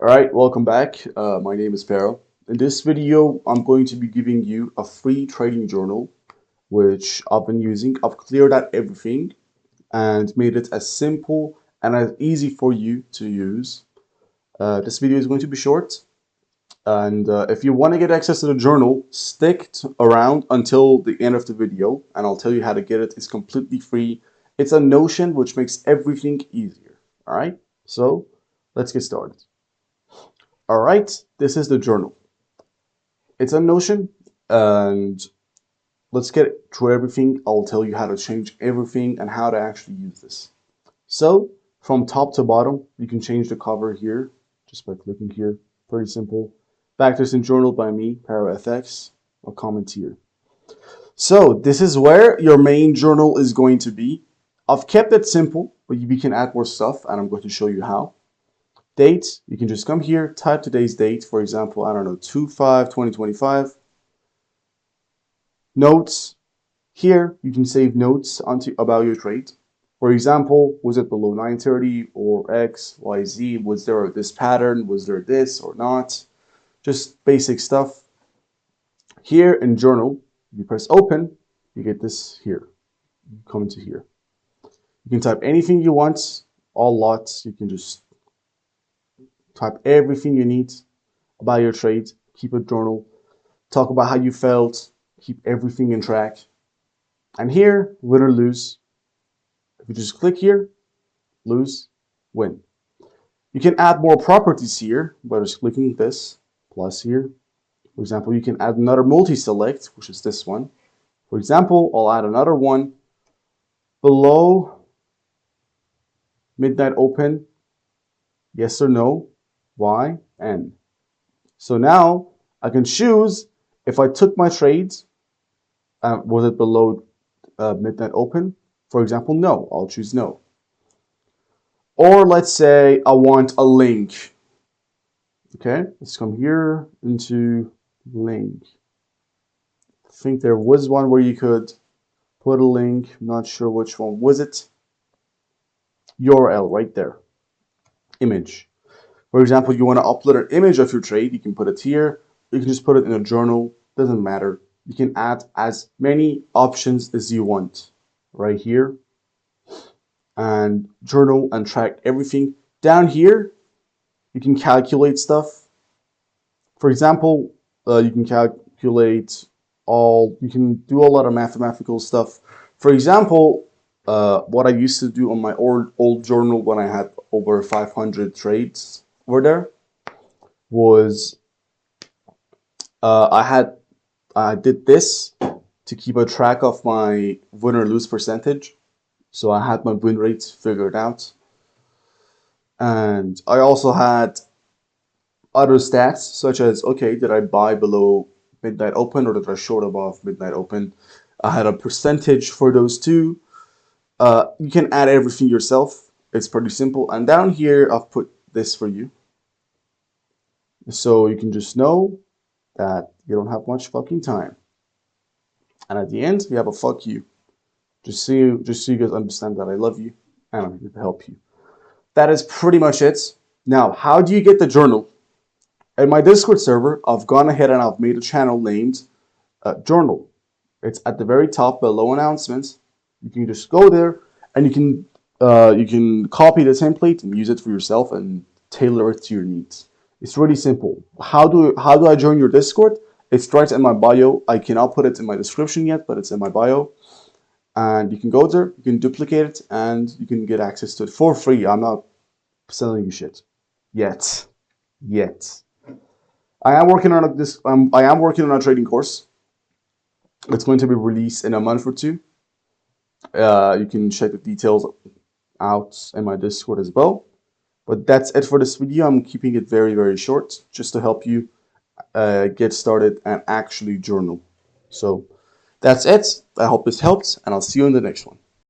All right, welcome back. My name is Farrell. In this video, I'm going to be giving you a free trading journal, which I've been using. I've cleared out everything and made it as simple and as easy for you to use. This video is going to be short, and if you want to get access to the journal, stick around until the end of the video, and I'll tell you how to get it. It's completely free. It's a Notion, which makes everything easier. All right, so let's get started. All right, this is the journal. It's a Notion, and let's get through everything. I'll tell you how to change everything and how to actually use this. So from top to bottom, you can change the cover here just by clicking here. Pretty simple. Factors in Journal by me, ParaFX. I'll comment here. So this is where your main journal is going to be. I've kept it simple, but you can add more stuff, and I'm going to show you how. Date, you can just come here, type today's date. For example, I don't know, 2/5/2025. Notes, here you can save notes about your trade. For example, was it below 930 or X, Y, Z? Was there this pattern? Was there this or not? Just basic stuff. Here in journal, you press open, you get this here. You come into here. You can type anything you want, all lots. You can just type everything you need about your trade, keep a journal, talk about how you felt, keep everything in track. And here, win or lose. If you just click here, lose, win. You can add more properties here by just clicking this plus here. For example, you can add another multi-select, which is this one. For example, I'll add another one below midnight open, yes or no, Y, N. So now I can choose if I took my trades, was it below midnight open? For example, no, I'll choose no. Or let's say I want a link. Okay, let's come here into link. I think there was one where you could put a link. I'm not sure which one was it. URL right there. Image. For example, you want to upload an image of your trade, you can put it here. You can just put it in a journal, doesn't matter. You can add as many options as you want right here. And journal and track everything. Down here, you can calculate stuff. For example, you can calculate you can do a lot of mathematical stuff. For example, what I used to do on my old journal when I had over 500 trades over there was I did this to keep a track of my win or lose percentage. So I had my win rates figured out. And I also had other stats such as, okay, did I buy below midnight open or did I short above midnight open? I had a percentage for those two. You can add everything yourself. It's pretty simple. And down here, I've put this for you. So you can just know that you don't have much fucking time. And at the end, we have a fuck you. Just so you guys understand that I love you and I'm here to help you. That is pretty much it. Now, how do you get the journal? In my Discord server, I've gone ahead and I've made a channel named Journal. It's at the very top below announcements. You can just go there and you can copy the template and use it for yourself and tailor it to your needs. It's really simple. How do I join your Discord? It's right in my bio. I cannot put it in my description yet, but it's in my bio. And you can go there, you can duplicate it, and you can get access to it for free. I'm not selling you shit yet. I am working on a trading course. It's going to be released in a month or two. You can check the details out in my Discord as well. But that's it for this video. I'm keeping it very, very short just to help you get started and actually journal. So that's it. I hope this helped, and I'll see you in the next one.